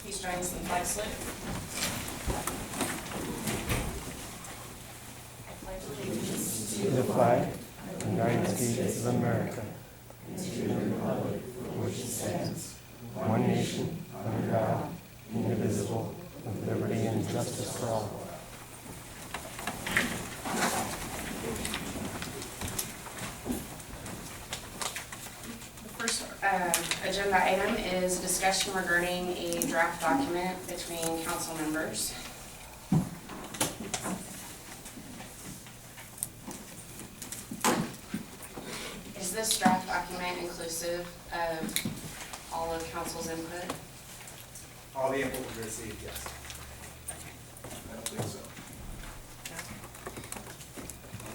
Please join us in the flag salute. I pledge allegiance To the flag of the United States of America, and to the republic for which it stands, one nation, under God, indivisible, with liberty and justice for all. The first agenda item is a discussion regarding a draft document between council members. Is this draft document inclusive of all of council's input? All the input we received, yes. I don't think so. I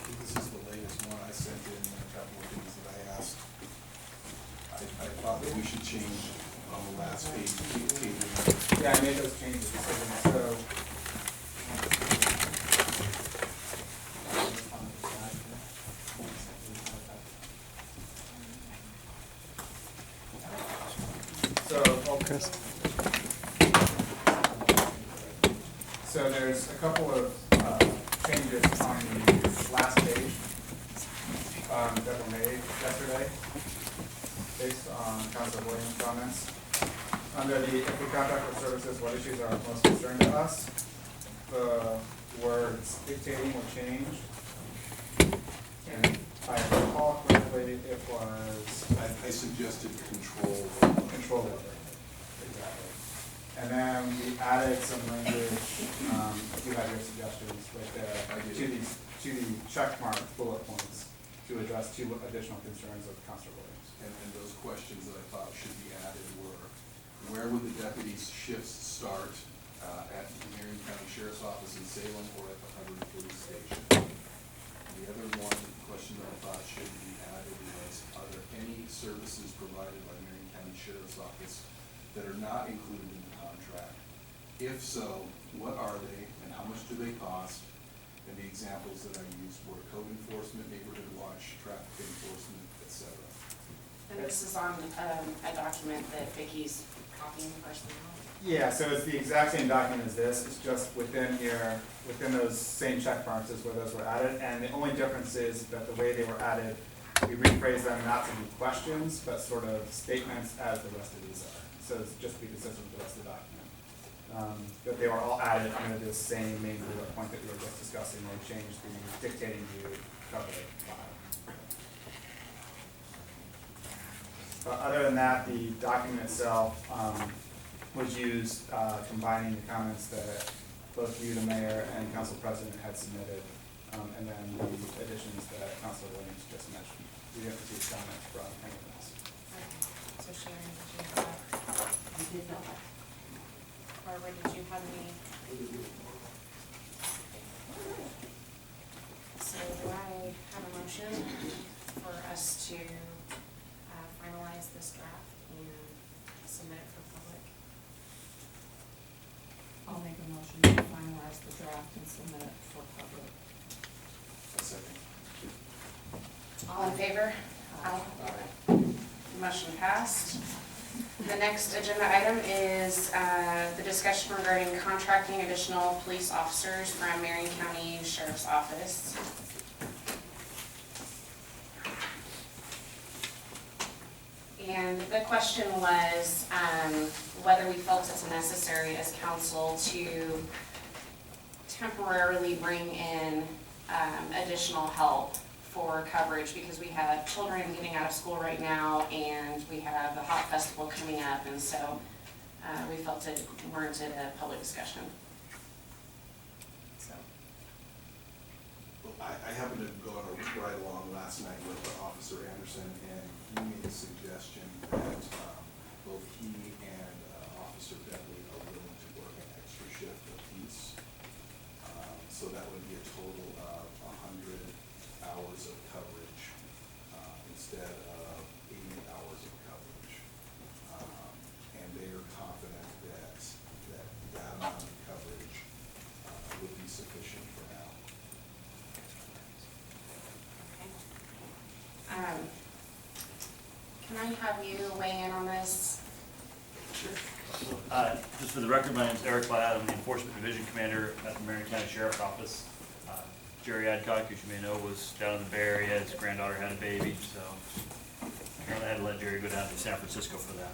think this is the latest one. I sent in a couple of things that I asked. I thought that we should change on the last page. Yeah, I made those changes, so. Chris? So there's a couple of changes on the last page that were made yesterday based on Councilor Williams' comments. Under the, if we contract for services, what issues are most concerning to us? The words dictating will change. And if I recall correctly, it was I suggested control. control over. Exactly. And then we added some language, if you have your suggestions right there, to the check mark bullet points to address two additional concerns of Councilor Williams. And those questions that I thought should be added were, where would the deputies' shifts start at the Marion County Sheriff's Office in Salem or at the Hubbard Police Station? The other one question that I thought should be added was, are there any services provided by Marion County Sheriff's Office that are not included in the contract? If so, what are they and how much do they cost? And the examples that I used were code enforcement, neighborhood watch, traffic enforcement, etc. And this is on a document that Vicky's copying personally. Yeah, so it's the exact same document as this, it's just within here, within those same check marks is where those were added, and the only difference is that the way they were added, we rephrased them not to be questions, but sort of statements as the rest of these are. So it's just to be consistent with the rest of the document. But they were all added under this same main bullet point that we were just discussing, where we changed the dictating to cover five. But other than that, the document itself was used combining the comments that both you, the mayor, and council president had submitted, and then the additions that Councilor Williams just mentioned. We didn't receive comments from anyone else. Okay. So Sharon, did you have that? You did not. Barbara, did you have any? So do I have a motion for us to finalize this draft and submit it for public? I'll make a motion to finalize the draft and submit it for public. A second. All in favor? Aye. Motion passed. The next agenda item is the discussion regarding contracting additional police officers from Marion County Sheriff's Office. And the question was whether we felt it's necessary as council to temporarily bring in additional help for coverage, because we have children getting out of school right now and we have the Hot Festival coming up, and so we felt it warranted a public discussion. So. Well, I happened to go on a ride along last night with Officer Anderson, and he made a suggestion that both he and Officer Bentley are willing to work an extra shift apiece. So that would be a total of 100 hours of coverage instead of 80 hours of coverage. And they are confident that that amount of coverage would be sufficient for now. Okay. Can I have you weigh in on this? Sure. Just for the record, my name is Eric Ladd. I'm the Enforcement Division Commander at the Marion County Sheriff's Office. Jerry Adcock, as you may know, was down in the Bay Area. His granddaughter had a baby, so apparently I had to let Jerry go down to San Francisco for that.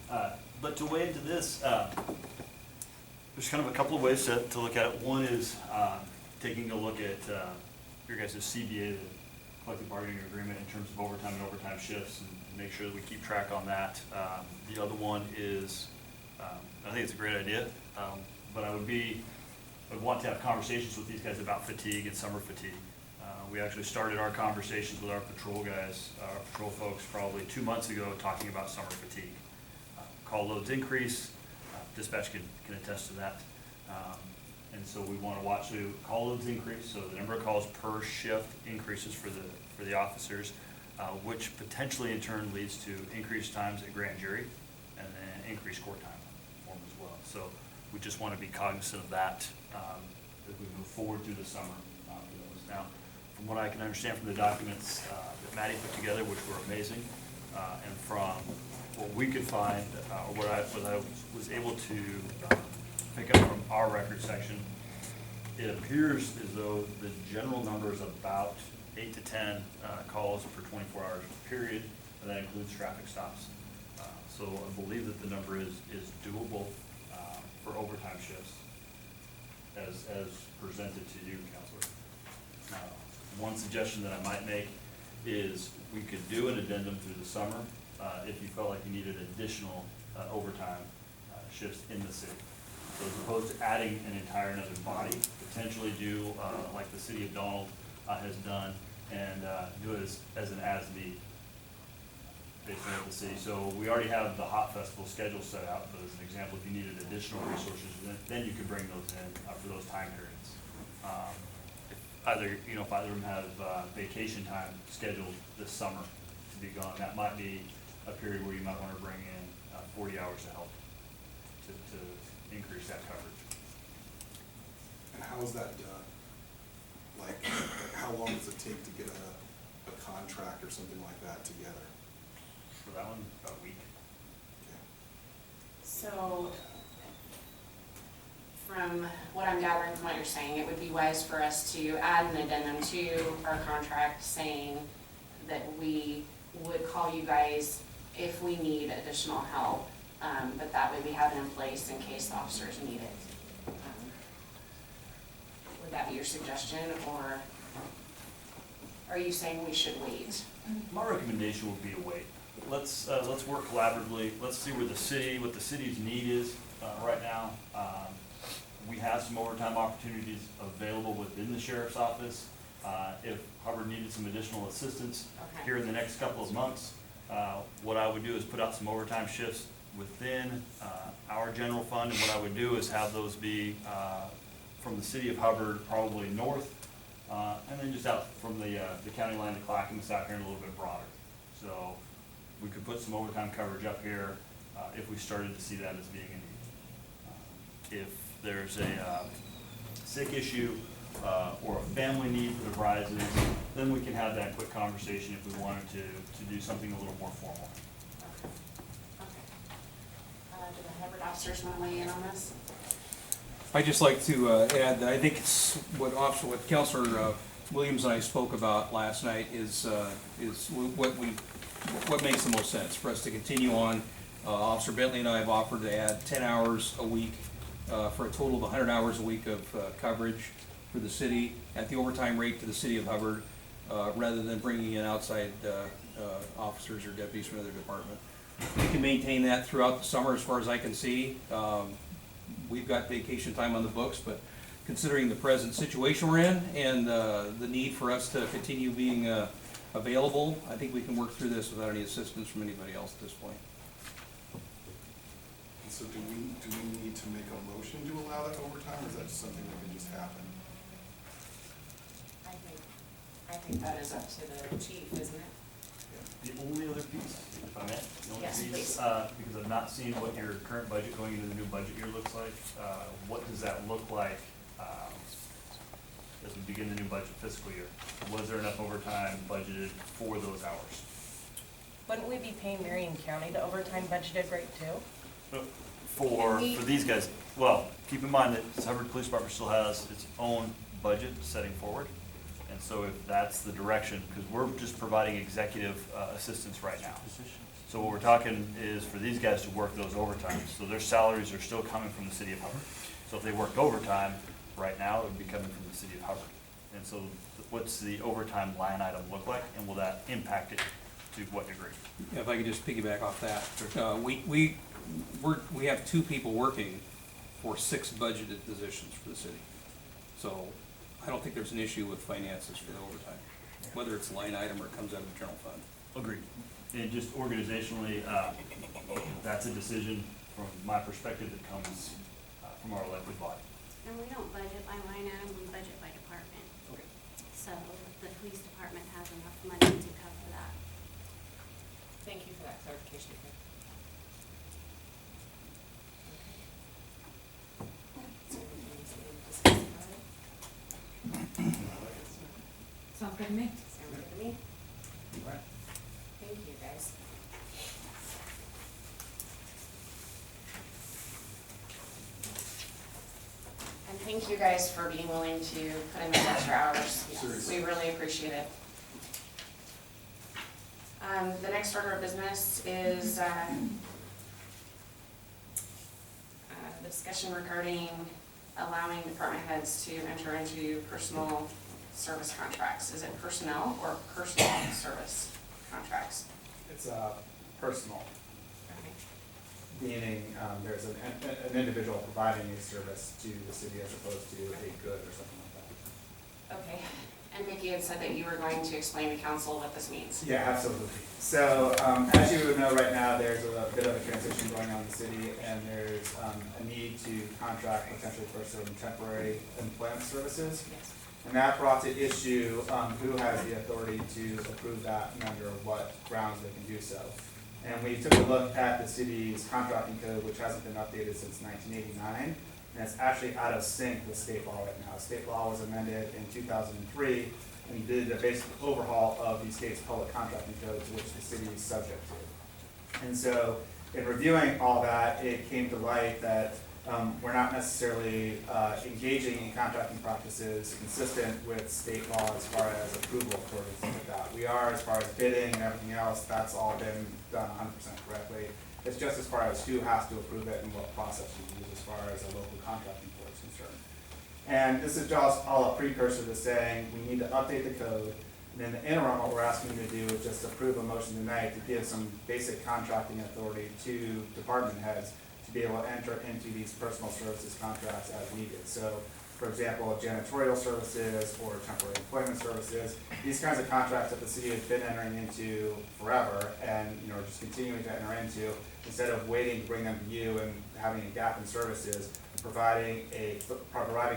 So, but to weigh into this, there's kind of a couple of ways to look at it. One is taking a look at your guys' CBA, the collective bargaining agreement, in terms of overtime and overtime shifts, and make sure that we keep track on that. The other one is, I think it's a great idea, but I would want to have conversations with these guys about fatigue and summer fatigue. We actually started our conversations with our patrol guys, our patrol folks, probably 2 months ago, talking about summer fatigue. Call loads increase, dispatch can attest to that. And so we want to watch the call loads increase, so the number of calls per shift increases for the officers, which potentially in turn leads to increased times at grand jury and then increased court time for them as well. So we just want to be cognizant of that as we move forward through the summer. Now, from what I can understand from the documents that Maddie put together, which were amazing, and from what we could find, or what I was able to pick up from our record section, it appears as though the general number is about 8 to 10 calls per 24 hours period, and that includes traffic stops. So I believe that the number is doable for overtime shifts as presented to you, Counselor. One suggestion that I might make is we could do an addendum through the summer if you felt like you needed additional overtime shifts in the city. So as opposed to adding an entire another body, potentially do like the city of Donald has done, and do it as an as-need based on the city. So we already have the Hot Festival schedule set out, but as an example, if you needed additional resources, then you could bring those in for those time periods. If either of them have vacation time scheduled this summer to be gone, that might be a period where you might want to bring in 40 hours to help to increase that coverage. And how is that done? Like, how long does it take to get a contract or something like that together? For that one, about a week. Okay. So, from what I'm gathering from what you're saying, it would be wise for us to add an addendum to our contract saying that we would call you guys if we need additional help, but that way we have it in place in case the officers need it. Would that be your suggestion, or are you saying we should wait? My recommendation would be to wait. Let's work collaboratively. Let's see what the city's need is right now. We have some overtime opportunities available within the sheriff's office. If Hubbard needed some additional assistance here in the next couple of months, what I would do is put out some overtime shifts within our general fund, and what I would do is have those be from the city of Hubbard, probably north, and then just out from the county line to Clackamas out here and a little bit broader. So we could put some overtime coverage up here if we started to see that as being a need. If there's a sick issue or a family need that arises, then we can have that quick conversation if we wanted to do something a little more formal. Okay. Do the Hubbard officers want to weigh in on this? I'd just like to add that I think it's what Counselor Williams and I spoke about last night is what makes the most sense for us to continue on. Officer Bentley and I have offered to add 10 hours a week for a total of 100 hours a week of coverage for the city at the overtime rate to the city of Hubbard, rather than bringing in outside officers or deputies from another department. We can maintain that throughout the summer as far as I can see. We've got vacation time on the books, but considering the present situation we're in and the need for us to continue being available, I think we can work through this without any assistance from anybody else at this point. And so do we need to make a motion to allow that overtime, or is that just something that can just happen? I think that is up to the chief, isn't it? The only other piece, if I may, the only Yes, piece, please. because I've not seen what your current budget going into the new budget year looks like, what does that look like as we begin the new budget fiscal year? Was there enough overtime budgeted for those hours? Wouldn't we be paying Marion County the overtime budgeted rate too? For Can we- these guys, well, keep in mind that Hubbard Police Department still has its own budget setting forward. And so if that's the direction, because we're just providing executive assistance right now. So what we're talking is for these guys to work those overtimes. So their salaries are still coming from the city of Hubbard. So if they worked overtime, right now, it would be coming from the city of Hubbard. And so what's the overtime line item look like, and will that impact it to what degree? If I could just piggyback off that. We have 2 people working for 6 budgeted positions for the city. So I don't think there's an issue with finances for the overtime, whether it's line item or it comes out of the general fund. Agreed. And just organizationally, that's a decision from my perspective that comes from our elected body. And we don't budget by line item, we budget by department. Okay. So the police department has enough money to cover that. Thank you for that clarification. Sounds good to me. Sounds good to me. Thank you, guys. And thank you guys for being willing to put in those extra hours. We really appreciate it. The next order of business is discussion regarding allowing department heads to enter into personal service contracts. Is it personnel or personal service contracts? It's personal, meaning there's an individual providing a service to the city as opposed to a good or something like that. Okay, and Mickey had said that you were going to explain to council what this means. Yeah, absolutely. So as you would know right now, there's a bit of a transition going on in the city, and there's a need to contract potentially for some temporary employment services. Yes. And that brought to issue who has the authority to approve that and under what grounds they can do so. And we took a look at the city's contracting code, which hasn't been updated since 1989, and it's actually out of sync with state law right now. State law was amended in 2003, and did a basic overhaul of the state's public contracting code to which the city is subject to. And so in reviewing all that, it came to light that we're not necessarily engaging in contracting practices consistent with state law as far as approval for things like that. We are, as far as bidding and everything else, that's all been done 100% correctly. It's just as far as who has to approve it and what process you use as far as a local contracting board is concerned. And this is just all a precursor to saying we need to update the code. And in the interim, what we're asking you to do is just approve a motion tonight to give some basic contracting authority to department heads to be able to enter into these personal services contracts as needed. So, for example, janitorial services or temporary employment services, these kinds of contracts that the city has been entering into forever and just continuing to enter into, instead of waiting to bring them to you and having a gap in services, providing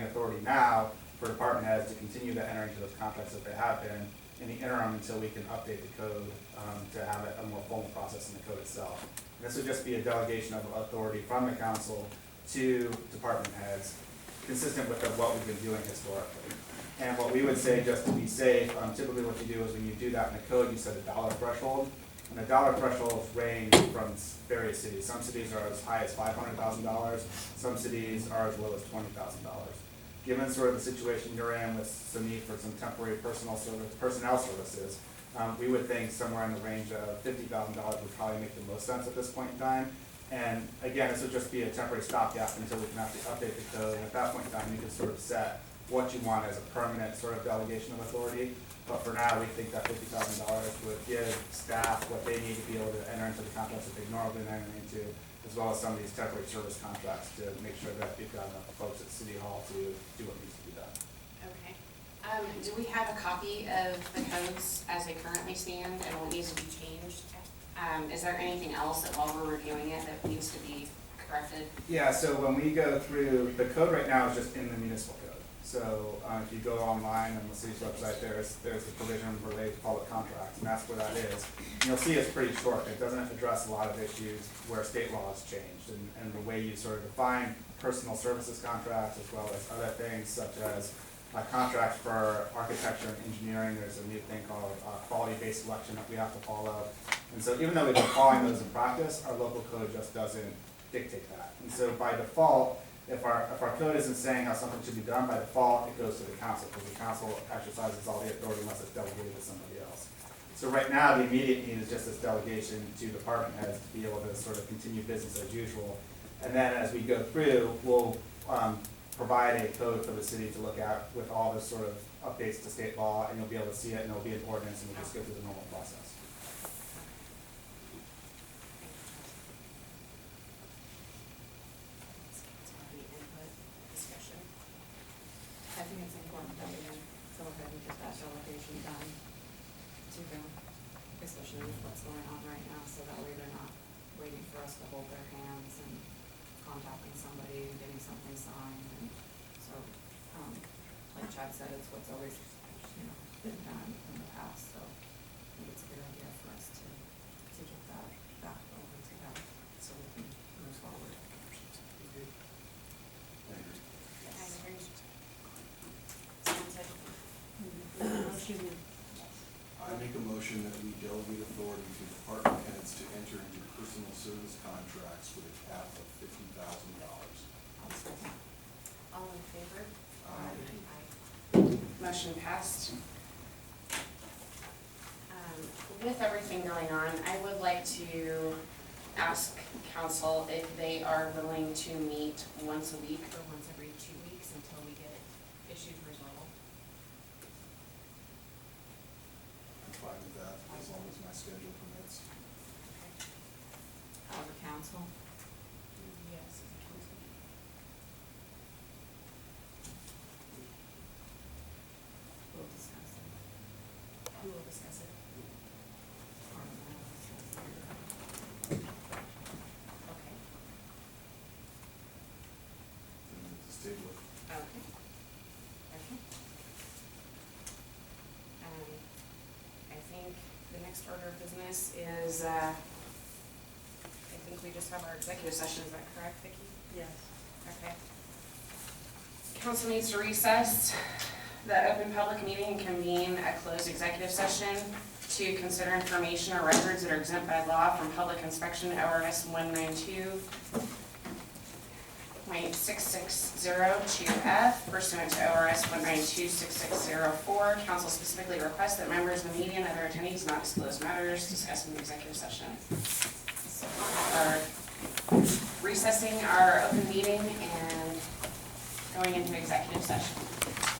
authority now for department heads to continue to enter into those contracts that they have been in the interim until we can update the code to have a more formal process in the code itself. And this would just be a delegation of authority from the council to department heads, consistent with what we've been doing historically. And what we would say, just to be safe, typically what you do is when you do that in the code, you set a dollar threshold. And the dollar thresholds range from various cities. Some cities are as high as $500,000. Some cities are as low as $20,000. Given sort of the situation you're in with some need for some temporary personnel services, we would think somewhere in the range of $50,000 would probably make the most sense at this point in time. And again, this would just be a temporary stopgap until we can actually update the code. And at that point in time, you can sort of set what you want as a permanent sort of delegation of authority. But for now, we think that $50,000 would give staff what they need to be able to enter into the contracts that they've normally been entering into, as well as some of these temporary service contracts to make sure that we've got enough folks at City Hall to do what needs to be done. Okay. Do we have a copy of the codes as they currently stand and what needs to be changed? Is there anything else that while we're reviewing it that needs to be corrected? Yeah, so when we go through, the code right now is just in the municipal code. So if you go online on the city's website, there's the provision related to public contracts, and that's where that is. And you'll see it's pretty short. It doesn't address a lot of issues where state law has changed, and the way you sort of define personal services contracts, as well as other things such as contracts for architecture and engineering. There's a new thing called quality-based selection that we have to follow. And so even though we've been following those in practice, our local code just doesn't dictate that. And so by default, if our code isn't saying how something should be done, by default, it goes to the council, because the council exercises all the authority unless it's delegated to somebody else. So right now, the immediate need is just this delegation to department heads to be able to sort of continue business as usual. And then as we go through, we'll provide a code for the city to look at with all the sort of updates to state law, and you'll be able to see it, and it'll be an ordinance, and we'll just go through the normal process. Any input, discussion? I think it's important that we go ahead and get that delegation done to them, especially with what's going on right now, so that way they're not waiting for us to hold their hands and contacting somebody and getting something signed. And so, like Chad said, it's what's always, been done in the past, so I think it's a good idea for us to get that back over to them so we can move forward. I agree. Someone said, I make a motion that we delegate authority to department heads to enter into personal service contracts with a cap of $50,000. all in favor? Aye. Motion passed. With everything going on, I would like to ask council if they are willing to meet once a week or once every 2 weeks until we get issues resolved. I'm fine with that, as long as my schedule permits. Out of council. Yes. We'll discuss it. Who will discuss it? Okay. And just table it. Okay. Okay. I think the next order of business is, I think we just have our executive session, is that correct, Vicki? Yes. Okay. Council needs to recess the open public meeting and convene a closed executive session to consider information or records that are exempt by law from public inspection, ORS 192.6602F pursuant to ORS 192.6604. Council specifically requests that members of the media and other attendees not disclose matters discussed in the executive session. So we are recessing our open meeting and going into executive session.